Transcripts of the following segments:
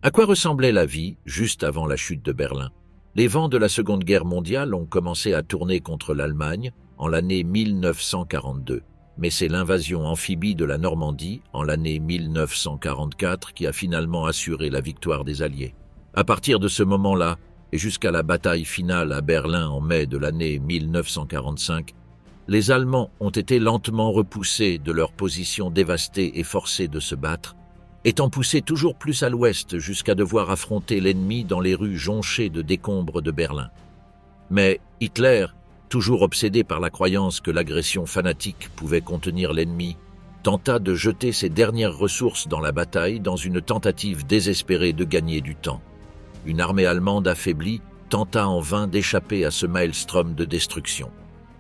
À quoi ressemblait la vie juste avant la chute de Berlin? Les vents de la Seconde Guerre mondiale ont commencé à tourner contre l'Allemagne en l'année 1942, mais c'est l'invasion amphibie de la Normandie en l'année 1944 qui a finalement assuré la victoire des Alliés. À partir de ce moment-là, et jusqu'à la bataille finale à Berlin en mai de l'année 1945, les Allemands ont été lentement repoussés de leur position dévastée et forcés de se battre, étant poussés toujours plus à l'ouest jusqu'à devoir affronter l'ennemi dans les rues jonchées de décombres de Berlin. Mais Hitler, toujours obsédé par la croyance que l'agression fanatique pouvait contenir l'ennemi, tenta de jeter ses dernières ressources dans la bataille dans une tentative désespérée de gagner du temps. Une armée allemande affaiblie tenta en vain d'échapper à ce maelstrom de destruction.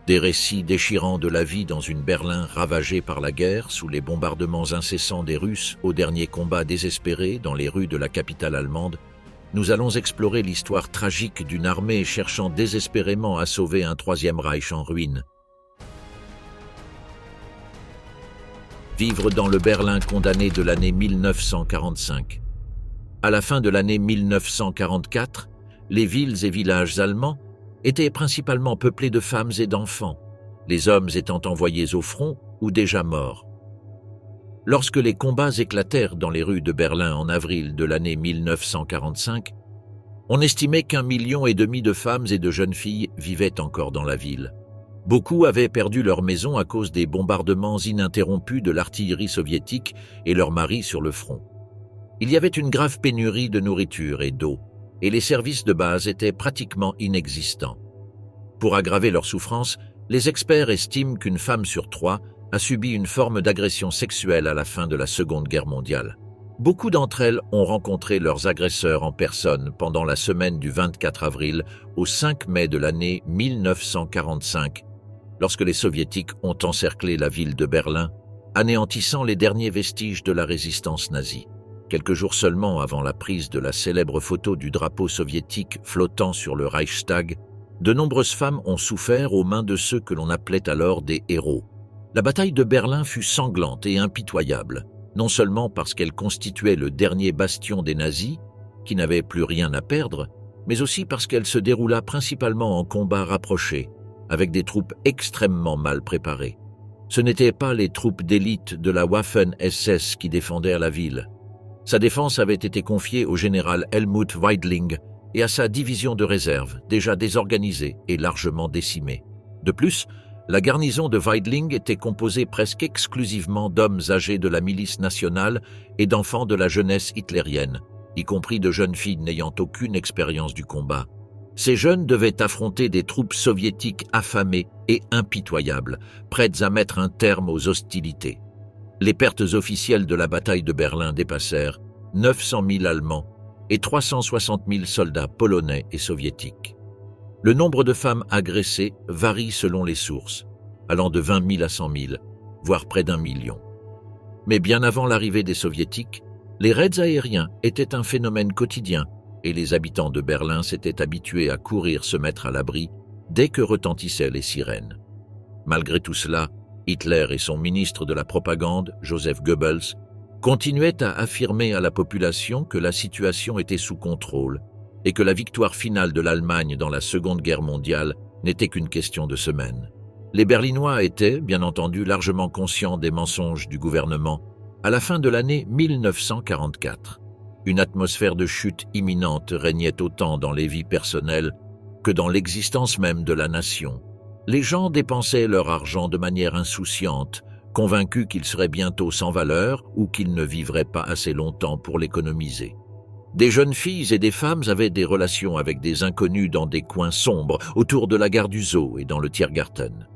Des récits déchirants de la vie dans une Berlin ravagée par la guerre sous les bombardements incessants des Russes au dernier combat désespéré dans les rues de la capitale allemande, nous allons explorer l'histoire tragique d'une armée cherchant désespérément à sauver un Troisième Reich en ruine. Vivre dans le Berlin condamné de l'année 1945. À la fin de l'année 1944, les villes et villages allemands étaient principalement peuplés de femmes et d'enfants, les hommes étant envoyés au front ou déjà morts. Lorsque les combats éclatèrent dans les rues de Berlin en avril de l'année 1945, on estimait qu'1,5 million de femmes et de jeunes filles vivaient encore dans la ville. Beaucoup avaient perdu leur maison à cause des bombardements ininterrompus de l'artillerie soviétique et leurs maris sur le front. Il y avait une grave pénurie de nourriture et d'eau, et les services de base étaient pratiquement inexistants. Pour aggraver leur souffrance, les experts estiment qu'une femme sur 3 a subi une forme d'agression sexuelle à la fin de la Seconde Guerre mondiale. Beaucoup d'entre elles ont rencontré leurs agresseurs en personne pendant la semaine du 24 avril au 5 mai de l'année 1945, lorsque les Soviétiques ont encerclé la ville de Berlin, anéantissant les derniers vestiges de la résistance nazie. Quelques jours seulement avant la prise de la célèbre photo du drapeau soviétique flottant sur le Reichstag, de nombreuses femmes ont souffert aux mains de ceux que l'on appelait alors des héros. La bataille de Berlin fut sanglante et impitoyable, non seulement parce qu'elle constituait le dernier bastion des nazis, qui n'avaient plus rien à perdre, mais aussi parce qu'elle se déroula principalement en combat rapproché, avec des troupes extrêmement mal préparées. Ce n'étaient pas les troupes d'élite de la Waffen-SS qui défendaient la ville. Sa défense avait été confiée au général Helmut Weidling et à sa division de réserve, déjà désorganisée et largement décimée. De plus, la garnison de Weidling était composée presque exclusivement d'hommes âgés de la milice nationale et d'enfants de la jeunesse hitlérienne, y compris de jeunes filles n'ayant aucune expérience du combat. Ces jeunes devaient affronter des troupes soviétiques affamées et impitoyables, prêtes à mettre un terme aux hostilités. Les pertes officielles de la bataille de Berlin dépassèrent 900 000 Allemands et 360 000 soldats polonais et soviétiques. Le nombre de femmes agressées varie selon les sources, allant de 20 000 à 100 000, voire près d'1 million. Mais bien avant l'arrivée des Soviétiques, les raids aériens étaient un phénomène quotidien et les habitants de Berlin s'étaient habitués à courir se mettre à l'abri dès que retentissaient les sirènes. Malgré tout cela, Hitler et son ministre de la propagande, Joseph Goebbels, continuaient à affirmer à la population que la situation était sous contrôle et que la victoire finale de l'Allemagne dans la Seconde Guerre mondiale n'était qu'une question de semaines. Les Berlinois étaient, bien entendu, largement conscients des mensonges du gouvernement à la fin de l'année 1944. Une atmosphère de chute imminente régnait autant dans les vies personnelles que dans l'existence même de la nation. Les gens dépensaient leur argent de manière insouciante, convaincus qu'il serait bientôt sans valeur ou qu'ils ne vivraient pas assez longtemps pour l'économiser. Des jeunes filles et des femmes avaient des relations avec des inconnus dans des coins sombres, autour de la gare du Zoo et dans le Tiergarten.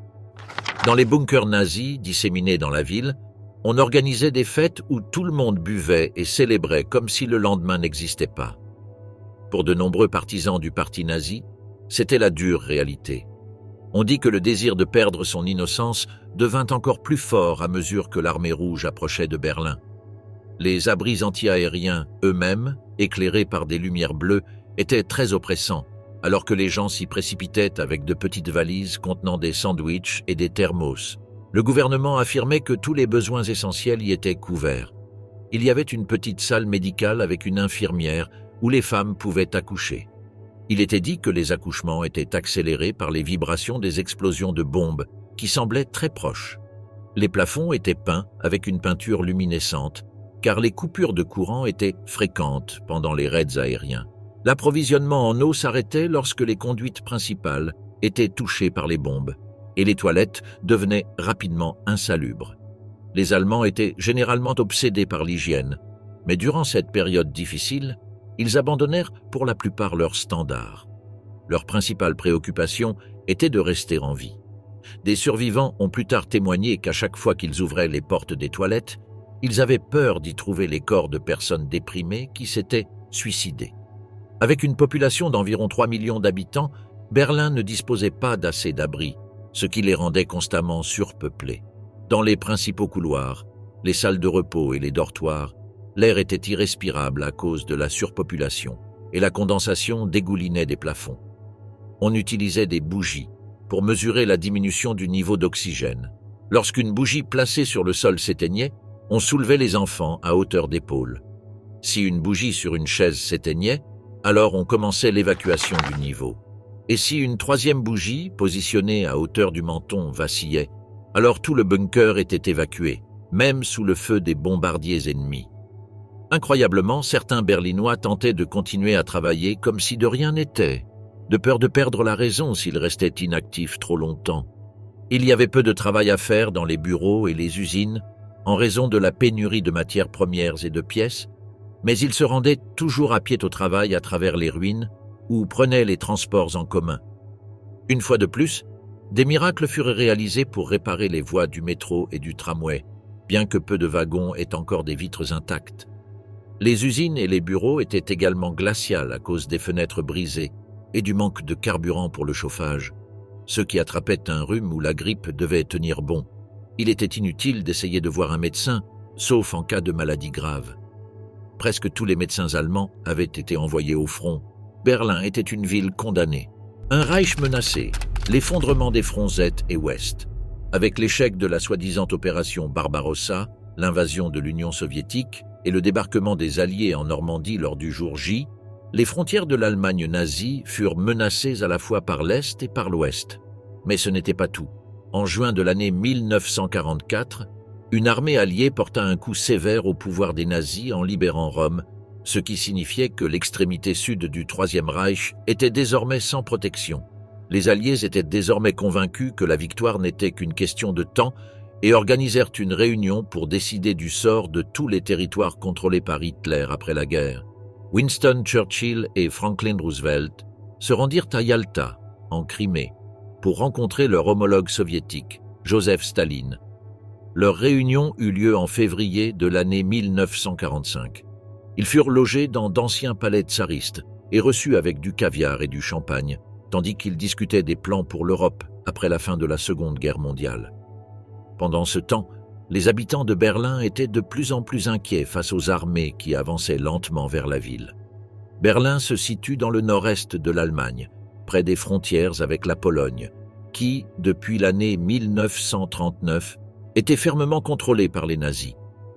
Dans les bunkers nazis disséminés dans la ville, on organisait des fêtes où tout le monde buvait et célébrait comme si le lendemain n'existait pas. Pour de nombreux partisans du parti nazi, c'était la dure réalité. On dit que le désir de perdre son innocence devint encore plus fort à mesure que l'armée rouge approchait de Berlin. Les abris anti-aériens eux-mêmes, éclairés par des lumières bleues, étaient très oppressants, alors que les gens s'y précipitaient avec de petites valises contenant des sandwichs et des thermos. Le gouvernement affirmait que tous les besoins essentiels y étaient couverts. il y avait une petite salle médicale avec une infirmière où les femmes pouvaient accoucher. Il était dit que les accouchements étaient accélérés par les vibrations des explosions de bombes qui semblaient très proches. Les plafonds étaient peints avec une peinture luminescente, car les coupures de courant étaient fréquentes pendant les raids aériens. L'approvisionnement en eau s'arrêtait lorsque les conduites principales étaient touchées par les bombes, et les toilettes devenaient rapidement insalubres. Les Allemands étaient généralement obsédés par l'hygiène, mais durant cette période difficile, ils abandonnèrent pour la plupart leurs standards. Leur principale préoccupation était de rester en vie. Des survivants ont plus tard témoigné qu'à chaque fois qu'ils ouvraient les portes des toilettes, ils avaient peur d'y trouver les corps de personnes déprimées qui s'étaient suicidées. Avec une population d'environ 3 millions d'habitants, Berlin ne disposait pas d'assez d'abris, ce qui les rendait constamment surpeuplés. Dans les principaux couloirs, les salles de repos et les dortoirs, l'air était irrespirable à cause de la surpopulation et la condensation dégoulinait des plafonds. On utilisait des bougies pour mesurer la diminution du niveau d'oxygène. Lorsqu'une bougie placée sur le sol s'éteignait, on soulevait les enfants à hauteur d'épaule. Si une bougie sur une chaise s'éteignait, alors on commençait l'évacuation du niveau. Et si une troisième bougie, positionnée à hauteur du menton, vacillait, alors tout le bunker était évacué, même sous le feu des bombardiers ennemis. Incroyablement, certains Berlinois tentaient de continuer à travailler comme si de rien n'était, de peur de perdre la raison s'ils restaient inactifs trop longtemps. Il y avait peu de travail à faire dans les bureaux et les usines, en raison de la pénurie de matières premières et de pièces, mais ils se rendaient toujours à pied au travail à travers les ruines ou prenaient les transports en commun. Une fois de plus, des miracles furent réalisés pour réparer les voies du métro et du tramway, bien que peu de wagons aient encore des vitres intactes. Les usines et les bureaux étaient également glaciales à cause des fenêtres brisées et du manque de carburant pour le chauffage. Ceux qui attrapaient un rhume ou la grippe devaient tenir bon. Il était inutile d'essayer de voir un médecin, sauf en cas de maladie grave. Presque tous les médecins allemands avaient été envoyés au front. Berlin était une ville condamnée. Un Reich menacé, l'effondrement des fronts Est et Ouest. Avec l'échec de la soi-disant opération Barbarossa, l'invasion de l'Union soviétique et le débarquement des Alliés en Normandie lors du jour J, les frontières de l'Allemagne nazie furent menacées à la fois par l'Est et par l'Ouest. Mais ce n'était pas tout. En juin de l'année 1944, une armée alliée porta un coup sévère au pouvoir des nazis en libérant Rome, ce qui signifiait que l'extrémité sud du Troisième Reich était désormais sans protection. Les Alliés étaient désormais convaincus que la victoire n'était qu'une question de temps et organisèrent une réunion pour décider du sort de tous les territoires contrôlés par Hitler après la guerre. Winston Churchill et Franklin Roosevelt se rendirent à Yalta, en Crimée, pour rencontrer leur homologue soviétique, Joseph Staline. Leur réunion eut lieu en février de l'année 1945. Ils furent logés dans d'anciens palais tsaristes et reçus avec du caviar et du champagne, tandis qu'ils discutaient des plans pour l'Europe après la fin de la Seconde Guerre mondiale. Pendant ce temps, les habitants de Berlin étaient de plus en plus inquiets face aux armées qui avançaient lentement vers la ville. Berlin se situe dans le nord-est de l'Allemagne, près des frontières avec la Pologne, qui, depuis l'année 1939, était fermement contrôlée par les nazis.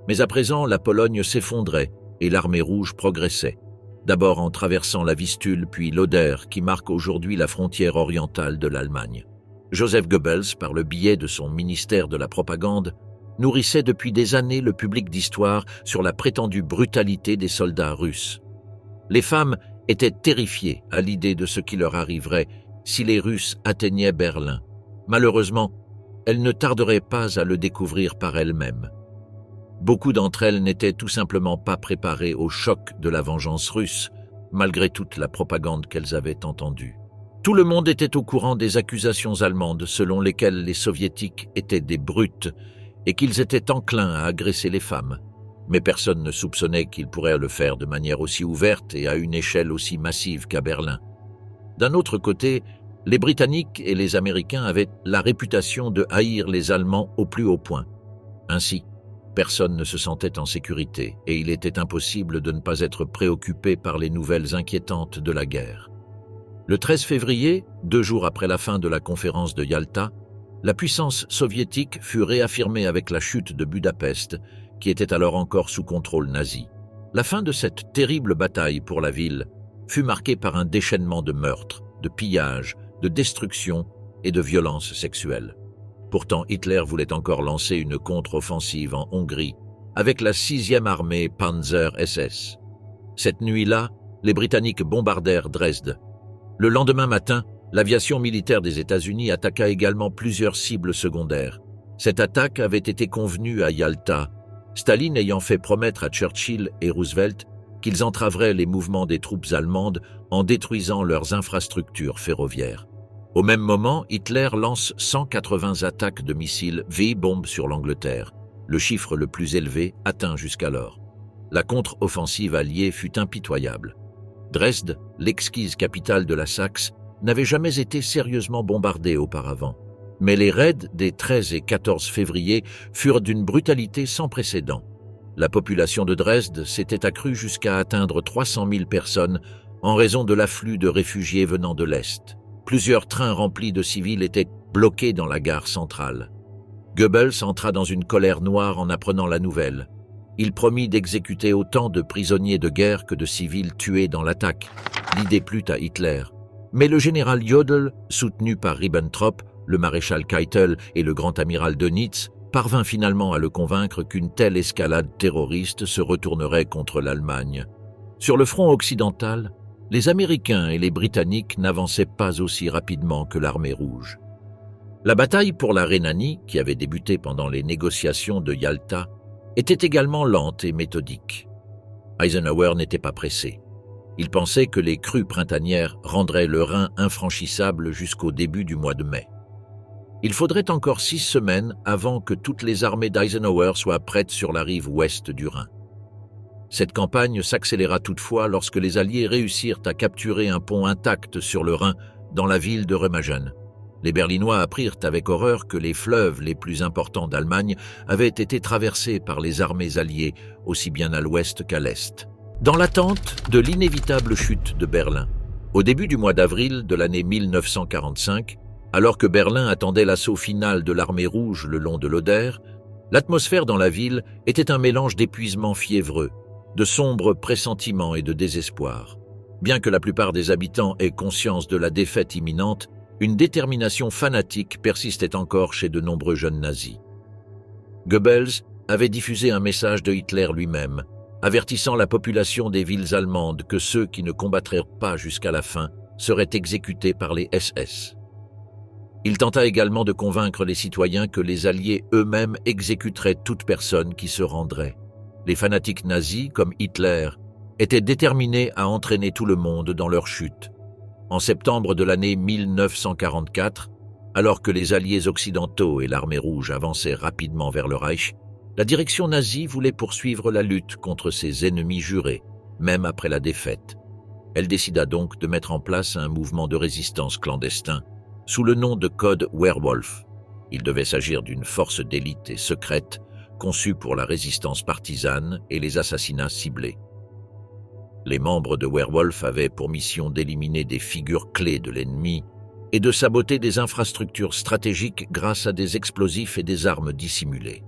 Mais à présent, la Pologne s'effondrait et l'armée rouge progressait, d'abord en traversant la Vistule puis l'Oder qui marque aujourd'hui la frontière orientale de l'Allemagne. Joseph Goebbels, par le biais de son ministère de la propagande, nourrissait depuis des années le public d'histoire sur la prétendue brutalité des soldats russes. Les femmes étaient terrifiées à l'idée de ce qui leur arriverait si les Russes atteignaient Berlin. Malheureusement, elles ne tarderaient pas à le découvrir par elles-mêmes. Beaucoup d'entre elles n'étaient tout simplement pas préparées au choc de la vengeance russe, malgré toute la propagande qu'elles avaient entendue. Tout le monde était au courant des accusations allemandes selon lesquelles les soviétiques étaient des brutes et qu'ils étaient enclins à agresser les femmes. Mais personne ne soupçonnait qu'ils pourraient le faire de manière aussi ouverte et à une échelle aussi massive qu'à Berlin. D'un autre côté, les Britanniques et les Américains avaient la réputation de haïr les Allemands au plus haut point. Ainsi, personne ne se sentait en sécurité et il était impossible de ne pas être préoccupé par les nouvelles inquiétantes de la guerre. Le 13 février, 2 jours après la fin de la conférence de Yalta, la puissance soviétique fut réaffirmée avec la chute de Budapest, qui était alors encore sous contrôle nazi. La fin de cette terrible bataille pour la ville fut marquée par un déchaînement de meurtres, de pillages, de destruction et de violences sexuelles. Pourtant, Hitler voulait encore lancer une contre-offensive en Hongrie avec la 6e armée Panzer SS. Cette nuit-là, les Britanniques bombardèrent Dresde. Le lendemain matin, l'aviation militaire des États-Unis attaqua également plusieurs cibles secondaires. Cette attaque avait été convenue à Yalta, Staline ayant fait promettre à Churchill et Roosevelt qu'ils entraveraient les mouvements des troupes allemandes en détruisant leurs infrastructures ferroviaires. Au même moment, Hitler lance 180 attaques de missiles V-bombes sur l'Angleterre, le chiffre le plus élevé atteint jusqu'alors. La contre-offensive alliée fut impitoyable. Dresde, l'exquise capitale de la Saxe, n'avait jamais été sérieusement bombardée auparavant. Mais les raids des 13 et 14 février furent d'une brutalité sans précédent. La population de Dresde s'était accrue jusqu'à atteindre 300 000 personnes en raison de l'afflux de réfugiés venant de l'Est. Plusieurs trains remplis de civils étaient bloqués dans la gare centrale. Goebbels entra dans une colère noire en apprenant la nouvelle. Il promit d'exécuter autant de prisonniers de guerre que de civils tués dans l'attaque. L'idée plut à Hitler. Mais le général Jodl, soutenu par Ribbentrop, le maréchal Keitel et le grand amiral Dönitz, parvint finalement à le convaincre qu'une telle escalade terroriste se retournerait contre l'Allemagne. Sur le front occidental, les Américains et les Britanniques n'avançaient pas aussi rapidement que l'armée rouge. La bataille pour la Rhénanie, qui avait débuté pendant les négociations de Yalta, était également lente et méthodique. Eisenhower n'était pas pressé. Il pensait que les crues printanières rendraient le Rhin infranchissable jusqu'au début du mois de mai. Il faudrait encore 6 semaines avant que toutes les armées d'Eisenhower soient prêtes sur la rive ouest du Rhin. Cette campagne s'accéléra toutefois lorsque les Alliés réussirent à capturer un pont intact sur le Rhin dans la ville de Remagen. Les Berlinois apprirent avec horreur que les fleuves les plus importants d'Allemagne avaient été traversés par les armées alliées, aussi bien à l'ouest qu'à l'est. Dans l'attente de l'inévitable chute de Berlin, au début du mois d'avril de l'année 1945, alors que Berlin attendait l'assaut final de l'armée rouge le long de l'Oder, l'atmosphère dans la ville était un mélange d'épuisement fiévreux, de sombres pressentiments et de désespoir. Bien que la plupart des habitants aient conscience de la défaite imminente, une détermination fanatique persistait encore chez de nombreux jeunes nazis. Goebbels avait diffusé un message de Hitler lui-même, avertissant la population des villes allemandes que ceux qui ne combattraient pas jusqu'à la fin seraient exécutés par les SS. Il tenta également de convaincre les citoyens que les Alliés eux-mêmes exécuteraient toute personne qui se rendrait. Les fanatiques nazis, comme Hitler, étaient déterminés à entraîner tout le monde dans leur chute. En septembre de l'année 1944, alors que les Alliés occidentaux et l'armée rouge avançaient rapidement vers le Reich, la direction nazie voulait poursuivre la lutte contre ses ennemis jurés, même après la défaite. Elle décida donc de mettre en place un mouvement de résistance clandestin, sous le nom de Code Werwolf. Il devait s'agir d'une force d'élite et secrète, conçue pour la résistance partisane et les assassinats ciblés. Les membres de Werwolf avaient pour mission d'éliminer des figures clés de l'ennemi et de saboter des infrastructures stratégiques grâce à des explosifs et des armes dissimulées.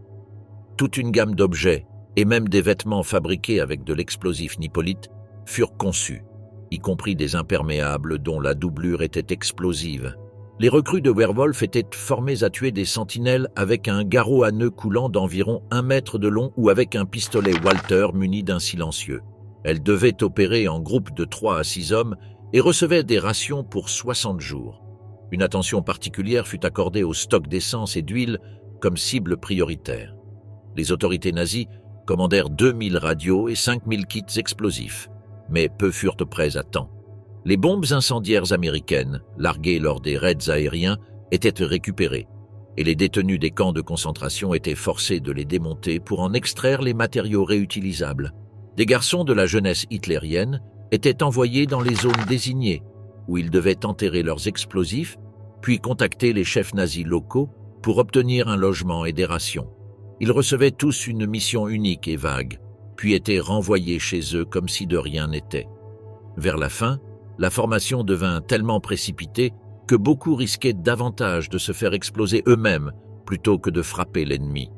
Toute une gamme d'objets, et même des vêtements fabriqués avec de l'explosif nipolite, furent conçus, y compris des imperméables dont la doublure était explosive. Les recrues de Werwolf étaient formées à tuer des sentinelles avec un garrot à nœud coulant d'environ 1 mètre de long ou avec un pistolet Walter muni d'un silencieux. Elles devaient opérer en groupe de 3 à 6 hommes et recevaient des rations pour 60 jours. Une attention particulière fut accordée aux stocks d'essence et d'huile comme cible prioritaire. Les autorités nazies commandèrent 2000 radios et 5000 kits explosifs, mais peu furent prêts à temps. Les bombes incendiaires américaines, larguées lors des raids aériens, étaient récupérées, et les détenus des camps de concentration étaient forcés de les démonter pour en extraire les matériaux réutilisables. Des garçons de la jeunesse hitlérienne étaient envoyés dans les zones désignées, où ils devaient enterrer leurs explosifs, puis contacter les chefs nazis locaux pour obtenir un logement et des rations. Ils recevaient tous une mission unique et vague, puis étaient renvoyés chez eux comme si de rien n'était. Vers la fin, la formation devint tellement précipitée que beaucoup risquaient davantage de se faire exploser eux-mêmes plutôt que de frapper l'ennemi.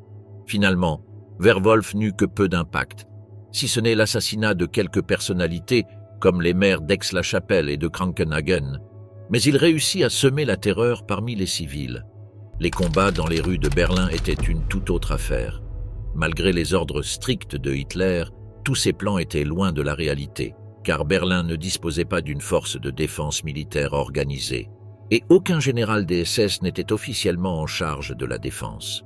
Finalement, Werwolf n'eut que peu d'impact, si ce n'est l'assassinat de quelques personnalités comme les maires d'Aix-la-Chapelle et de Krankenhagen, mais il réussit à semer la terreur parmi les civils. Les combats dans les rues de Berlin étaient une toute autre affaire. Malgré les ordres stricts de Hitler, tous ces plans étaient loin de la réalité, car Berlin ne disposait pas d'une force de défense militaire organisée, et aucun général des SS n'était officiellement en charge de la défense.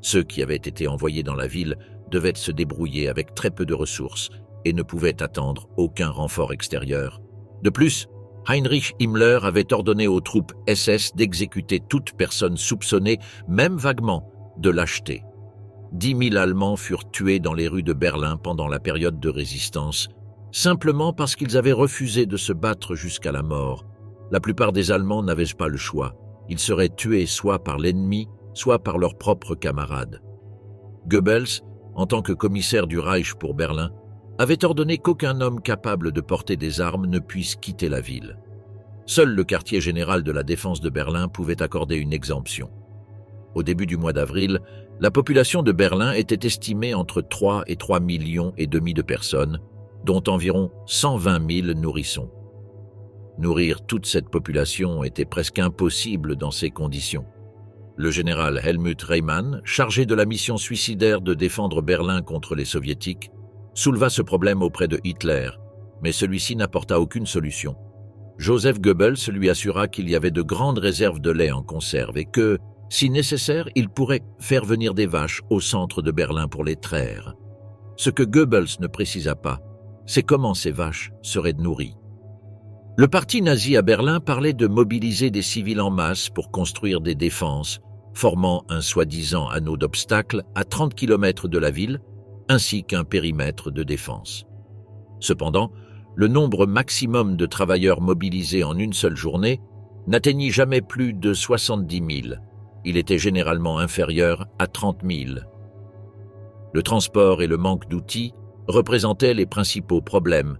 Ceux qui avaient été envoyés dans la ville devaient se débrouiller avec très peu de ressources et ne pouvaient attendre aucun renfort extérieur. De plus, Heinrich Himmler avait ordonné aux troupes SS d'exécuter toute personne soupçonnée, même vaguement, de lâcheté. 10 000 Allemands furent tués dans les rues de Berlin pendant la période de résistance, simplement parce qu'ils avaient refusé de se battre jusqu'à la mort. La plupart des Allemands n'avaient pas le choix. Ils seraient tués soit par l'ennemi, soit par leurs propres camarades. Goebbels, en tant que commissaire du Reich pour Berlin, avait ordonné qu'aucun homme capable de porter des armes ne puisse quitter la ville. Seul le quartier général de la défense de Berlin pouvait accorder une exemption. Au début du mois d'avril, la population de Berlin était estimée entre 3 et 3,5 millions de personnes, dont environ 120 000 nourrissons. Nourrir toute cette population était presque impossible dans ces conditions. Le général Helmut Reimann, chargé de la mission suicidaire de défendre Berlin contre les soviétiques, souleva ce problème auprès de Hitler, mais celui-ci n'apporta aucune solution. Joseph Goebbels lui assura qu'il y avait de grandes réserves de lait en conserve et que, si nécessaire, il pourrait faire venir des vaches au centre de Berlin pour les traire. Ce que Goebbels ne précisa pas, c'est comment ces vaches seraient nourries. Le parti nazi à Berlin parlait de mobiliser des civils en masse pour construire des défenses, formant un soi-disant anneau d'obstacles à 30 km de la ville, ainsi qu'un périmètre de défense. Cependant, le nombre maximum de travailleurs mobilisés en une seule journée n'atteignit jamais plus de 70 000. Il était généralement inférieur à 30 000. Le transport et le manque d'outils représentaient les principaux problèmes,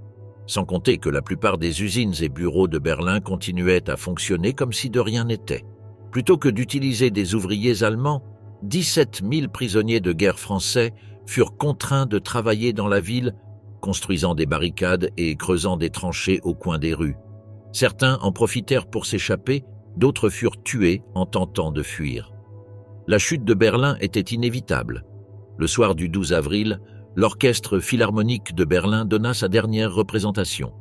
sans compter que la plupart des usines et bureaux de Berlin continuaient à fonctionner comme si de rien n'était. Plutôt que d'utiliser des ouvriers allemands, 17 000 prisonniers de guerre français furent contraints de travailler dans la ville, construisant des barricades et creusant des tranchées au coin des rues. Certains en profitèrent pour s'échapper, d'autres furent tués en tentant de fuir. La chute de Berlin était inévitable. Le soir du 12 avril, l'Orchestre philharmonique de Berlin donna sa dernière représentation.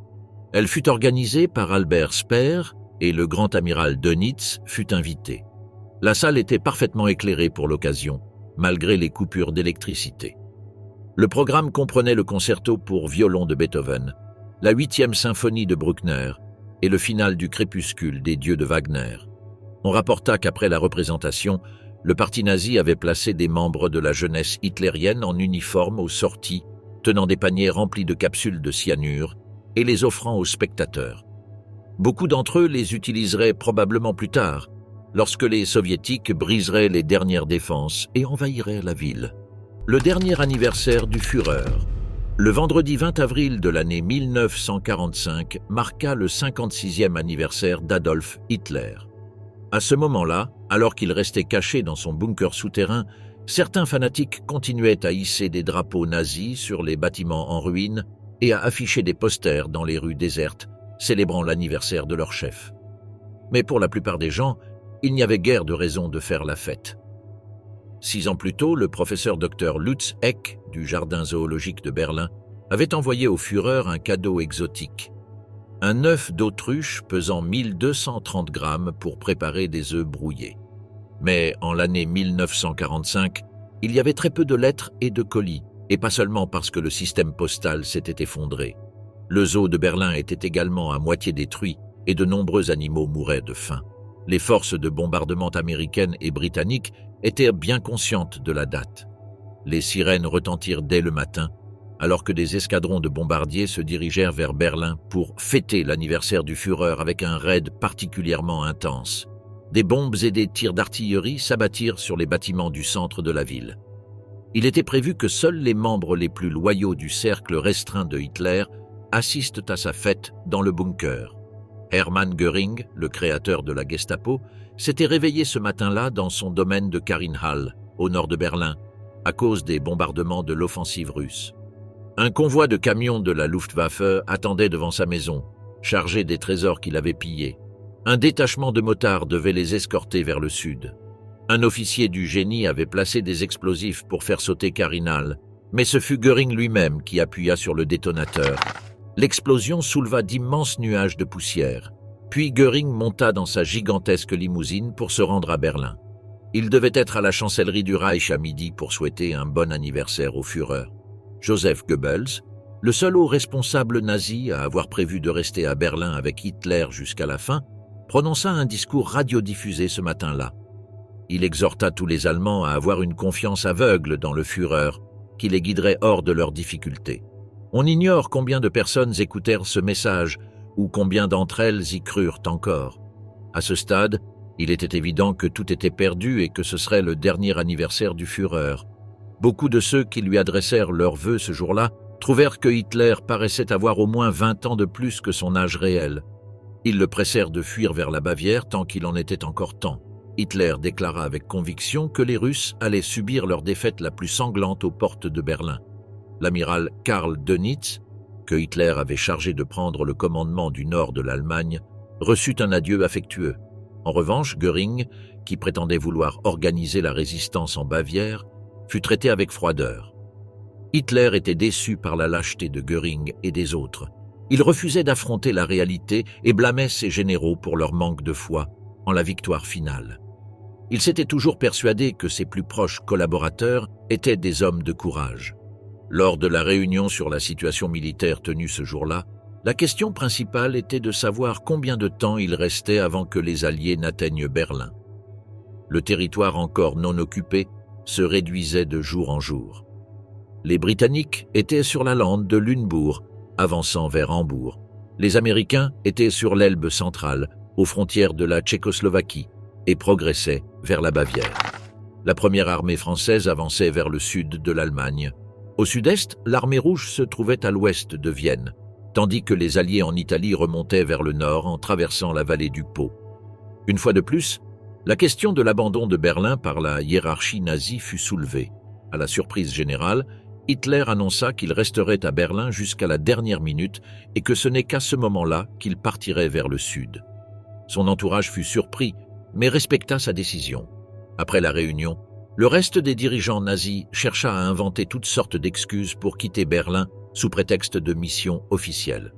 Elle fut organisée par Albert Speer et le grand amiral Dönitz fut invité. La salle était parfaitement éclairée pour l'occasion, malgré les coupures d'électricité. Le programme comprenait le concerto pour violon de Beethoven, la 8e symphonie de Bruckner et le final du Crépuscule des dieux de Wagner. On rapporta qu'après la représentation, le parti nazi avait placé des membres de la jeunesse hitlérienne en uniforme aux sorties, tenant des paniers remplis de capsules de cyanure et les offrant aux spectateurs. Beaucoup d'entre eux les utiliseraient probablement plus tard, lorsque les soviétiques briseraient les dernières défenses et envahiraient la ville. Le dernier anniversaire du Führer. Le vendredi 20 avril de l'année 1945 marqua le 56e anniversaire d'Adolf Hitler. À ce moment-là, alors qu'il restait caché dans son bunker souterrain, certains fanatiques continuaient à hisser des drapeaux nazis sur les bâtiments en ruine et à afficher des posters dans les rues désertes, célébrant l'anniversaire de leur chef. Mais pour la plupart des gens, il n'y avait guère de raison de faire la fête. 6 ans plus tôt, le professeur Dr Lutz Eck du Jardin zoologique de Berlin avait envoyé au Führer un cadeau exotique. Un œuf d'autruche pesant 1230 grammes pour préparer des œufs brouillés. Mais en l'année 1945, il y avait très peu de lettres et de colis, et pas seulement parce que le système postal s'était effondré. Le zoo de Berlin était également à moitié détruit et de nombreux animaux mouraient de faim. Les forces de bombardement américaines et britanniques étaient bien conscientes de la date. Les sirènes retentirent dès le matin, alors que des escadrons de bombardiers se dirigèrent vers Berlin pour fêter l'anniversaire du Führer avec un raid particulièrement intense. Des bombes et des tirs d'artillerie s'abattirent sur les bâtiments du centre de la ville. Il était prévu que seuls les membres les plus loyaux du cercle restreint de Hitler assistent à sa fête dans le bunker. Hermann Göring, le créateur de la Gestapo, s'était réveillé ce matin-là dans son domaine de Karinhall, au nord de Berlin, à cause des bombardements de l'offensive russe. Un convoi de camions de la Luftwaffe attendait devant sa maison, chargé des trésors qu'il avait pillés. Un détachement de motards devait les escorter vers le sud. Un officier du génie avait placé des explosifs pour faire sauter Carinal, mais ce fut Göring lui-même qui appuya sur le détonateur. L'explosion souleva d'immenses nuages de poussière. Puis Göring monta dans sa gigantesque limousine pour se rendre à Berlin. Il devait être à la chancellerie du Reich à midi pour souhaiter un bon anniversaire au Führer. Joseph Goebbels, le seul haut responsable nazi à avoir prévu de rester à Berlin avec Hitler jusqu'à la fin, prononça un discours radiodiffusé ce matin-là. Il exhorta tous les Allemands à avoir une confiance aveugle dans le Führer, qui les guiderait hors de leurs difficultés. On ignore combien de personnes écoutèrent ce message, ou combien d'entre elles y crurent encore. À ce stade, il était évident que tout était perdu et que ce serait le dernier anniversaire du Führer. Beaucoup de ceux qui lui adressèrent leurs vœux ce jour-là trouvèrent que Hitler paraissait avoir au moins 20 ans de plus que son âge réel. Ils le pressèrent de fuir vers la Bavière tant qu'il en était encore temps. Hitler déclara avec conviction que les Russes allaient subir leur défaite la plus sanglante aux portes de Berlin. L'amiral Karl Dönitz, que Hitler avait chargé de prendre le commandement du nord de l'Allemagne, reçut un adieu affectueux. En revanche, Göring, qui prétendait vouloir organiser la résistance en Bavière, fut traité avec froideur. Hitler était déçu par la lâcheté de Göring et des autres. Il refusait d'affronter la réalité et blâmait ses généraux pour leur manque de foi en la victoire finale. Il s'était toujours persuadé que ses plus proches collaborateurs étaient des hommes de courage. Lors de la réunion sur la situation militaire tenue ce jour-là, la question principale était de savoir combien de temps il restait avant que les Alliés n'atteignent Berlin. Le territoire encore non occupé se réduisait de jour en jour. Les Britanniques étaient sur la lande de Lunebourg, avançant vers Hambourg. Les Américains étaient sur l'Elbe centrale, aux frontières de la Tchécoslovaquie, et progressaient vers la Bavière. La première armée française avançait vers le sud de l'Allemagne. Au sud-est, l'armée rouge se trouvait à l'ouest de Vienne, tandis que les Alliés en Italie remontaient vers le nord en traversant la vallée du Pô. Une fois de plus, la question de l'abandon de Berlin par la hiérarchie nazie fut soulevée. À la surprise générale, Hitler annonça qu'il resterait à Berlin jusqu'à la dernière minute et que ce n'est qu'à ce moment-là qu'il partirait vers le sud. Son entourage fut surpris, mais respecta sa décision. Après la réunion, le reste des dirigeants nazis chercha à inventer toutes sortes d'excuses pour quitter Berlin sous prétexte de mission officielle.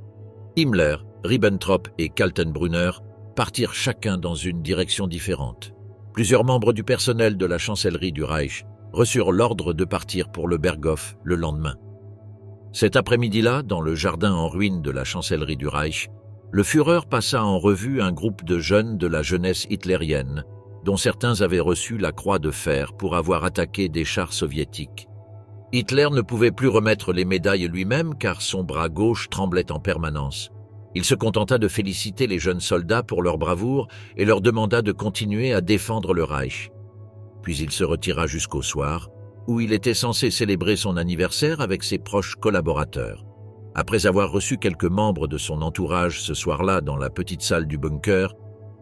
Himmler, Ribbentrop et Kaltenbrunner partirent chacun dans une direction différente. Plusieurs membres du personnel de la chancellerie du Reich reçurent l'ordre de partir pour le Berghof le lendemain. Cet après-midi-là, dans le jardin en ruine de la chancellerie du Reich, le Führer passa en revue un groupe de jeunes de la jeunesse hitlérienne, dont certains avaient reçu la croix de fer pour avoir attaqué des chars soviétiques. Hitler ne pouvait plus remettre les médailles lui-même car son bras gauche tremblait en permanence. Il se contenta de féliciter les jeunes soldats pour leur bravoure et leur demanda de continuer à défendre le Reich. Puis il se retira jusqu'au soir, où il était censé célébrer son anniversaire avec ses proches collaborateurs. Après avoir reçu quelques membres de son entourage ce soir-là dans la petite salle du bunker,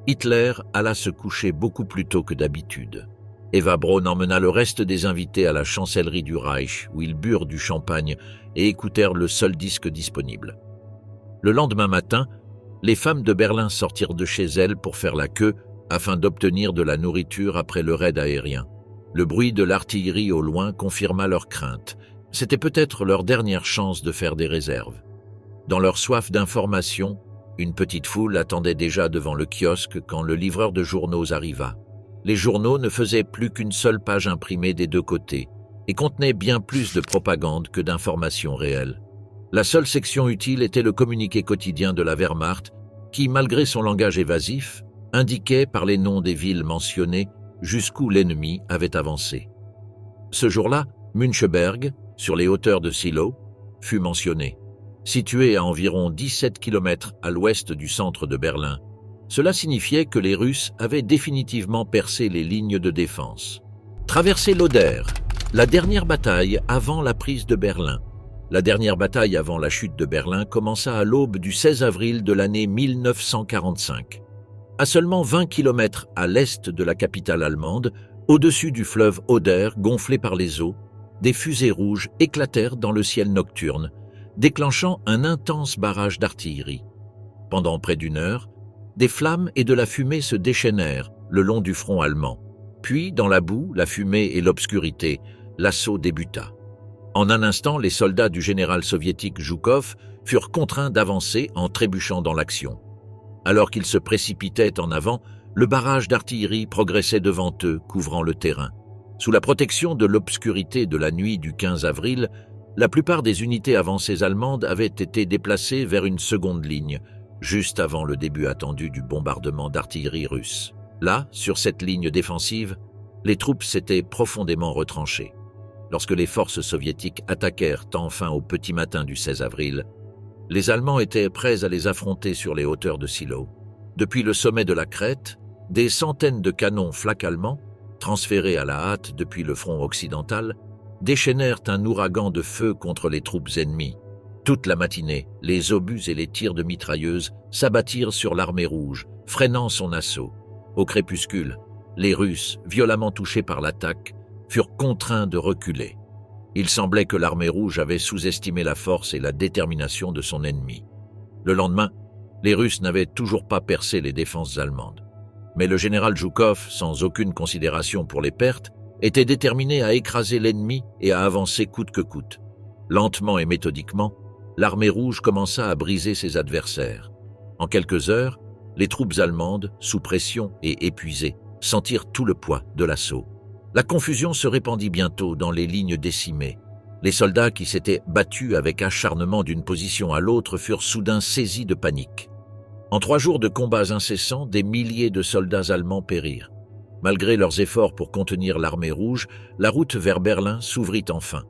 Hitler alla se coucher beaucoup plus tôt que d'habitude. Eva Braun emmena le reste des invités à la chancellerie du Reich, où ils burent du champagne et écoutèrent le seul disque disponible. Le lendemain matin, les femmes de Berlin sortirent de chez elles pour faire la queue afin d'obtenir de la nourriture après le raid aérien. Le bruit de l'artillerie au loin confirma leurs craintes. C'était peut-être leur dernière chance de faire des réserves. Dans leur soif d'information, une petite foule attendait déjà devant le kiosque quand le livreur de journaux arriva. Les journaux ne faisaient plus qu'une seule page imprimée des deux côtés et contenaient bien plus de propagande que d'informations réelles. La seule section utile était le communiqué quotidien de la Wehrmacht qui, malgré son langage évasif, indiquait par les noms des villes mentionnées jusqu'où l'ennemi avait avancé. Ce jour-là, Müncheberg, sur les hauteurs de Silo, fut mentionné. Situé à environ 17 km à l'ouest du centre de Berlin, cela signifiait que les Russes avaient définitivement percé les lignes de défense. Traverser l'Oder, la dernière bataille avant la prise de Berlin. La dernière bataille avant la chute de Berlin commença à l'aube du 16 avril de l'année 1945. À seulement 20 km à l'est de la capitale allemande, au-dessus du fleuve Oder gonflé par les eaux, des fusées rouges éclatèrent dans le ciel nocturne, déclenchant un intense barrage d'artillerie. Pendant près d'une heure, des flammes et de la fumée se déchaînèrent le long du front allemand. Puis, dans la boue, la fumée et l'obscurité, l'assaut débuta. En un instant, les soldats du général soviétique Zhukov furent contraints d'avancer en trébuchant dans l'action. Alors qu'ils se précipitaient en avant, le barrage d'artillerie progressait devant eux, couvrant le terrain. Sous la protection de l'obscurité de la nuit du 15 avril, la plupart des unités avancées allemandes avaient été déplacées vers une seconde ligne, juste avant le début attendu du bombardement d'artillerie russe. Là, sur cette ligne défensive, les troupes s'étaient profondément retranchées. Lorsque les forces soviétiques attaquèrent enfin au petit matin du 16 avril, les Allemands étaient prêts à les affronter sur les hauteurs de Silo. Depuis le sommet de la crête, des centaines de canons flak allemands, transférés à la hâte depuis le front occidental, déchaînèrent un ouragan de feu contre les troupes ennemies. Toute la matinée, les obus et les tirs de mitrailleuses s'abattirent sur l'armée rouge, freinant son assaut. Au crépuscule, les Russes, violemment touchés par l'attaque, furent contraints de reculer. Il semblait que l'armée rouge avait sous-estimé la force et la détermination de son ennemi. Le lendemain, les Russes n'avaient toujours pas percé les défenses allemandes. Mais le général Zhukov, sans aucune considération pour les pertes, était déterminé à écraser l'ennemi et à avancer coûte que coûte. Lentement et méthodiquement, l'armée rouge commença à briser ses adversaires. En quelques heures, les troupes allemandes, sous pression et épuisées, sentirent tout le poids de l'assaut. La confusion se répandit bientôt dans les lignes décimées. Les soldats qui s'étaient battus avec acharnement d'une position à l'autre furent soudain saisis de panique. En 3 jours de combats incessants, des milliers de soldats allemands périrent. Malgré leurs efforts pour contenir l'armée rouge, la route vers Berlin s'ouvrit enfin.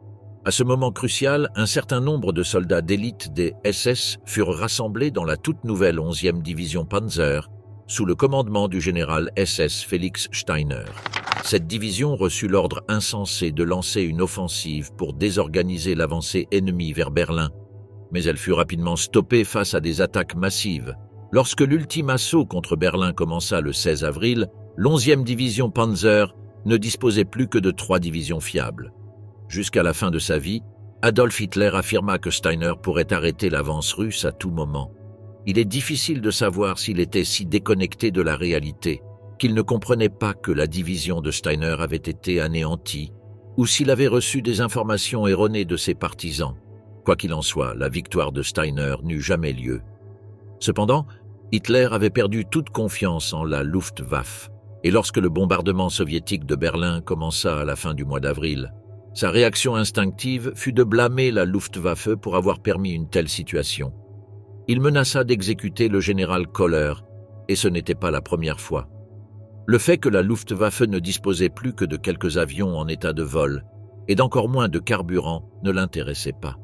À ce moment crucial, un certain nombre de soldats d'élite des SS furent rassemblés dans la toute nouvelle 11e division Panzer, sous le commandement du général SS Felix Steiner. Cette division reçut l'ordre insensé de lancer une offensive pour désorganiser l'avancée ennemie vers Berlin, mais elle fut rapidement stoppée face à des attaques massives. Lorsque l'ultime assaut contre Berlin commença le 16 avril, l'11e division Panzer ne disposait plus que de 3 divisions fiables. Jusqu'à la fin de sa vie, Adolf Hitler affirma que Steiner pourrait arrêter l'avance russe à tout moment. Il est difficile de savoir s'il était si déconnecté de la réalité qu'il ne comprenait pas que la division de Steiner avait été anéantie ou s'il avait reçu des informations erronées de ses partisans. Quoi qu'il en soit, la victoire de Steiner n'eut jamais lieu. Cependant, Hitler avait perdu toute confiance en la Luftwaffe, et lorsque le bombardement soviétique de Berlin commença à la fin du mois d'avril, sa réaction instinctive fut de blâmer la Luftwaffe pour avoir permis une telle situation. Il menaça d'exécuter le général Koller, et ce n'était pas la première fois. Le fait que la Luftwaffe ne disposait plus que de quelques avions en état de vol, et d'encore moins de carburant, ne l'intéressait pas.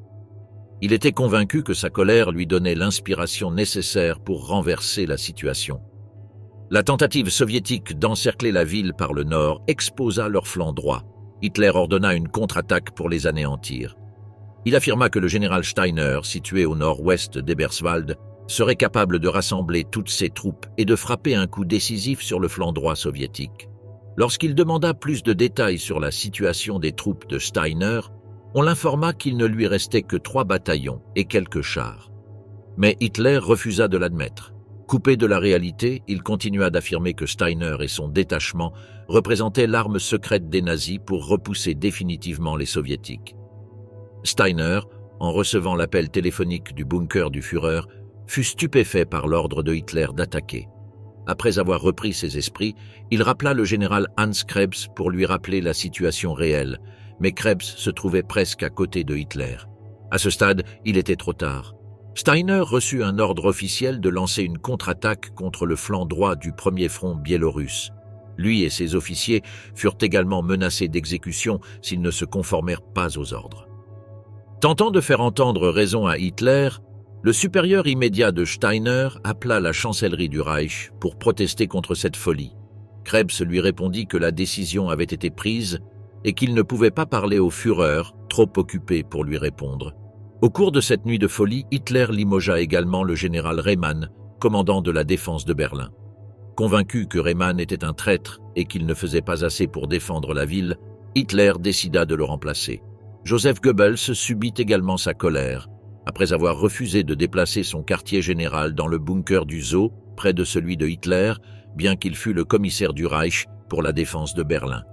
Il était convaincu que sa colère lui donnait l'inspiration nécessaire pour renverser la situation. La tentative soviétique d'encercler la ville par le nord exposa leur flanc droit. Hitler ordonna une contre-attaque pour les anéantir. Il affirma que le général Steiner, situé au nord-ouest d'Eberswald, serait capable de rassembler toutes ses troupes et de frapper un coup décisif sur le flanc droit soviétique. Lorsqu'il demanda plus de détails sur la situation des troupes de Steiner, on l'informa qu'il ne lui restait que 3 bataillons et quelques chars. Mais Hitler refusa de l'admettre. Coupé de la réalité, il continua d'affirmer que Steiner et son détachement représentaient l'arme secrète des nazis pour repousser définitivement les soviétiques. Steiner, en recevant l'appel téléphonique du bunker du Führer, fut stupéfait par l'ordre de Hitler d'attaquer. Après avoir repris ses esprits, il rappela le général Hans Krebs pour lui rappeler la situation réelle, mais Krebs se trouvait presque à côté de Hitler. À ce stade, il était trop tard. Steiner reçut un ordre officiel de lancer une contre-attaque contre le flanc droit du premier front biélorusse. Lui et ses officiers furent également menacés d'exécution s'ils ne se conformèrent pas aux ordres. Tentant de faire entendre raison à Hitler, le supérieur immédiat de Steiner appela la chancellerie du Reich pour protester contre cette folie. Krebs lui répondit que la décision avait été prise et qu'il ne pouvait pas parler au Führer, trop occupé pour lui répondre. Au cours de cette nuit de folie, Hitler limogea également le général Reimann, commandant de la défense de Berlin. Convaincu que Reimann était un traître et qu'il ne faisait pas assez pour défendre la ville, Hitler décida de le remplacer. Joseph Goebbels subit également sa colère, après avoir refusé de déplacer son quartier général dans le bunker du Zoo, près de celui de Hitler, bien qu'il fût le commissaire du Reich pour la défense de Berlin.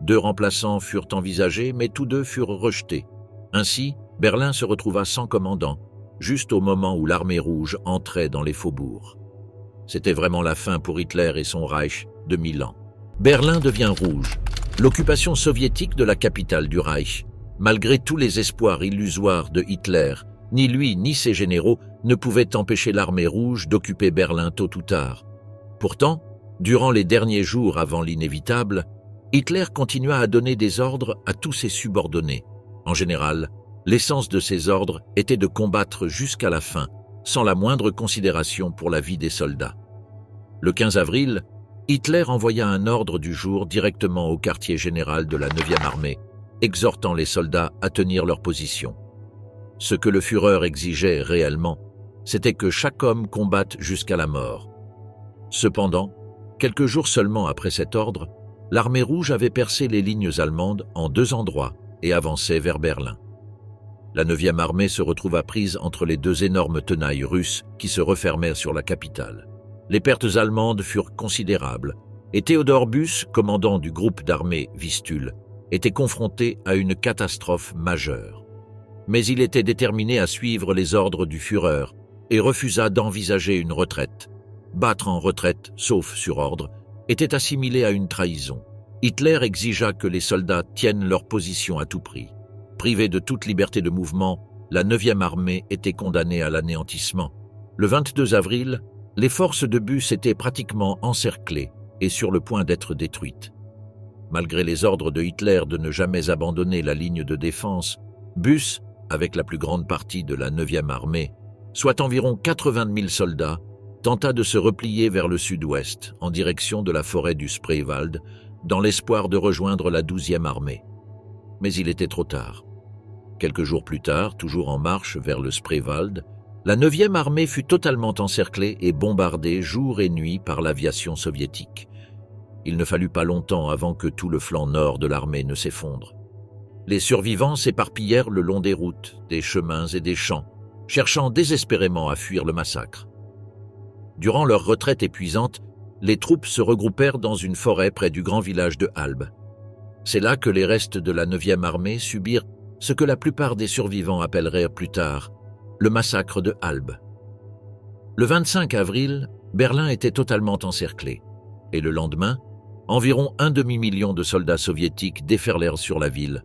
2 remplaçants furent envisagés, mais tous 2 furent rejetés. Ainsi, Berlin se retrouva sans commandant, juste au moment où l'armée rouge entrait dans les faubourgs. C'était vraiment la fin pour Hitler et son Reich de 1000 ans. Berlin devient rouge, l'occupation soviétique de la capitale du Reich. Malgré tous les espoirs illusoires de Hitler, ni lui ni ses généraux ne pouvaient empêcher l'armée rouge d'occuper Berlin tôt ou tard. Pourtant, durant les derniers jours avant l'inévitable, Hitler continua à donner des ordres à tous ses subordonnés. En général, l'essence de ces ordres était de combattre jusqu'à la fin, sans la moindre considération pour la vie des soldats. Le 15 avril, Hitler envoya un ordre du jour directement au quartier général de la 9e armée, exhortant les soldats à tenir leur position. Ce que le Führer exigeait réellement, c'était que chaque homme combatte jusqu'à la mort. Cependant, quelques jours seulement après cet ordre, l'armée rouge avait percé les lignes allemandes en 2 endroits et avançait vers Berlin. La 9e armée se retrouva prise entre les 2 énormes tenailles russes qui se refermèrent sur la capitale. Les pertes allemandes furent considérables, et Theodor Buss, commandant du groupe d'armée Vistule, était confronté à une catastrophe majeure. Mais il était déterminé à suivre les ordres du Führer et refusa d'envisager une retraite. Battre en retraite, sauf sur ordre, était assimilé à une trahison. Hitler exigea que les soldats tiennent leur position à tout prix. Privée de toute liberté de mouvement, la 9e armée était condamnée à l'anéantissement. Le 22 avril, les forces de Buss étaient pratiquement encerclées et sur le point d'être détruites. Malgré les ordres de Hitler de ne jamais abandonner la ligne de défense, Buss, avec la plus grande partie de la 9e armée, soit environ 80 000 soldats, tenta de se replier vers le sud-ouest, en direction de la forêt du Spreewald, dans l'espoir de rejoindre la 12e armée. Mais il était trop tard. Quelques jours plus tard, toujours en marche vers le Spreewald, la 9e armée fut totalement encerclée et bombardée jour et nuit par l'aviation soviétique. Il ne fallut pas longtemps avant que tout le flanc nord de l'armée ne s'effondre. Les survivants s'éparpillèrent le long des routes, des chemins et des champs, cherchant désespérément à fuir le massacre. Durant leur retraite épuisante, les troupes se regroupèrent dans une forêt près du grand village de Halb. C'est là que les restes de la 9e armée subirent ce que la plupart des survivants appelleraient plus tard le massacre de Halb. Le 25 avril, Berlin était totalement encerclée, et le lendemain, environ 1 demi-million de soldats soviétiques déferlèrent sur la ville.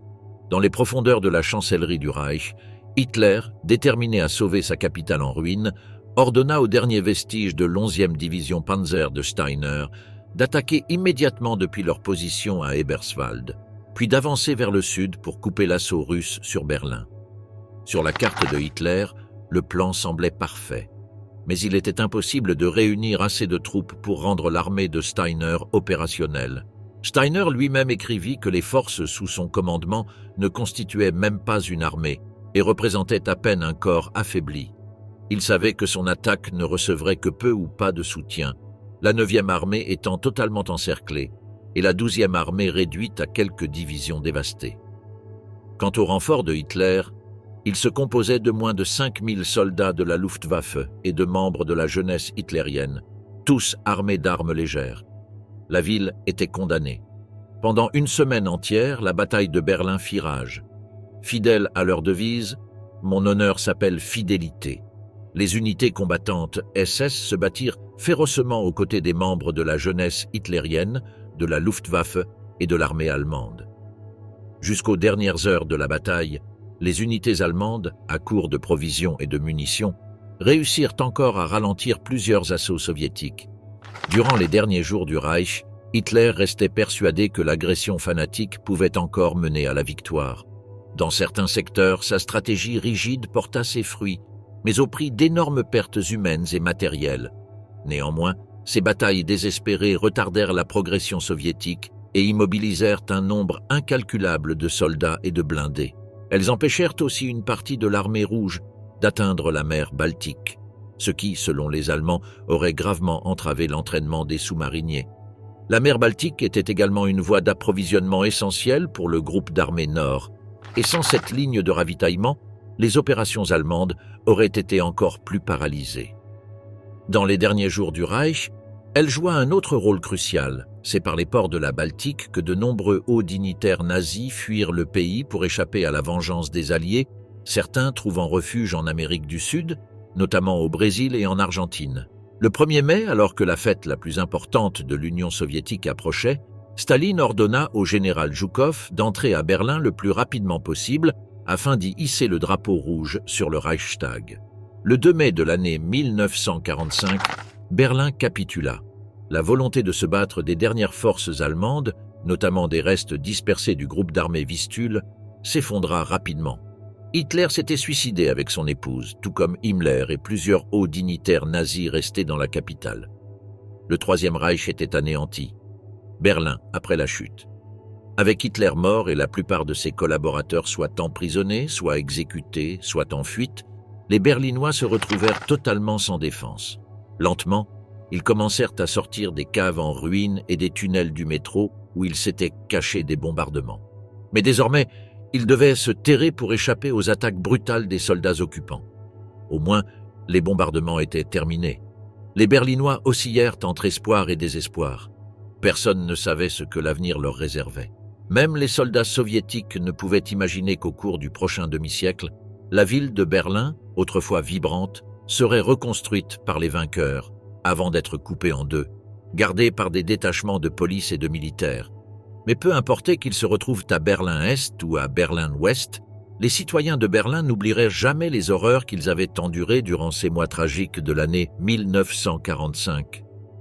Dans les profondeurs de la chancellerie du Reich, Hitler, déterminé à sauver sa capitale en ruine, ordonna aux derniers vestiges de l'11e division Panzer de Steiner d'attaquer immédiatement depuis leur position à Eberswald, puis d'avancer vers le sud pour couper l'assaut russe sur Berlin. Sur la carte de Hitler, le plan semblait parfait, mais il était impossible de réunir assez de troupes pour rendre l'armée de Steiner opérationnelle. Steiner lui-même écrivit que les forces sous son commandement ne constituaient même pas une armée et représentaient à peine un corps affaibli. Il savait que son attaque ne recevrait que peu ou pas de soutien, la 9e armée étant totalement encerclée et la 12e armée réduite à quelques divisions dévastées. Quant au renfort de Hitler, il se composait de moins de 5000 soldats de la Luftwaffe et de membres de la jeunesse hitlérienne, tous armés d'armes légères. La ville était condamnée. Pendant une semaine entière, la bataille de Berlin fit rage. Fidèles à leur devise, « Mon honneur s'appelle fidélité », les unités combattantes SS se battirent férocement aux côtés des membres de la jeunesse hitlérienne, de la Luftwaffe et de l'armée allemande. Jusqu'aux dernières heures de la bataille, les unités allemandes, à court de provisions et de munitions, réussirent encore à ralentir plusieurs assauts soviétiques. Durant les derniers jours du Reich, Hitler restait persuadé que l'agression fanatique pouvait encore mener à la victoire. Dans certains secteurs, sa stratégie rigide porta ses fruits, mais au prix d'énormes pertes humaines et matérielles. Néanmoins, ces batailles désespérées retardèrent la progression soviétique et immobilisèrent un nombre incalculable de soldats et de blindés. Elles empêchèrent aussi une partie de l'armée rouge d'atteindre la mer Baltique, ce qui, selon les Allemands, aurait gravement entravé l'entraînement des sous-mariniers. La mer Baltique était également une voie d'approvisionnement essentielle pour le groupe d'armées Nord. Et sans cette ligne de ravitaillement, les opérations allemandes auraient été encore plus paralysées. Dans les derniers jours du Reich, elle joua un autre rôle crucial. C'est par les ports de la Baltique que de nombreux hauts dignitaires nazis fuirent le pays pour échapper à la vengeance des Alliés, certains trouvant refuge en Amérique du Sud, notamment au Brésil et en Argentine. Le 1er mai, alors que la fête la plus importante de l'Union soviétique approchait, Staline ordonna au général Zhukov d'entrer à Berlin le plus rapidement possible afin d'y hisser le drapeau rouge sur le Reichstag. Le 2 mai de l'année 1945, Berlin capitula. La volonté de se battre des dernières forces allemandes, notamment des restes dispersés du groupe d'armées Vistule, s'effondra rapidement. Hitler s'était suicidé avec son épouse, tout comme Himmler et plusieurs hauts dignitaires nazis restés dans la capitale. Le Troisième Reich était anéanti. Berlin, après la chute. Avec Hitler mort et la plupart de ses collaborateurs soit emprisonnés, soit exécutés, soit en fuite, les Berlinois se retrouvèrent totalement sans défense. Lentement, ils commencèrent à sortir des caves en ruine et des tunnels du métro où ils s'étaient cachés des bombardements. Mais désormais, ils devaient se terrer pour échapper aux attaques brutales des soldats occupants. Au moins, les bombardements étaient terminés. Les Berlinois oscillèrent entre espoir et désespoir. Personne ne savait ce que l'avenir leur réservait. Même les soldats soviétiques ne pouvaient imaginer qu'au cours du prochain demi-siècle, la ville de Berlin, autrefois vibrante, serait reconstruite par les vainqueurs, avant d'être coupée en deux, gardée par des détachements de police et de militaires. Mais peu importait qu'ils se retrouvent à Berlin-Est ou à Berlin-Ouest, les citoyens de Berlin n'oublieraient jamais les horreurs qu'ils avaient endurées durant ces mois tragiques de l'année 1945.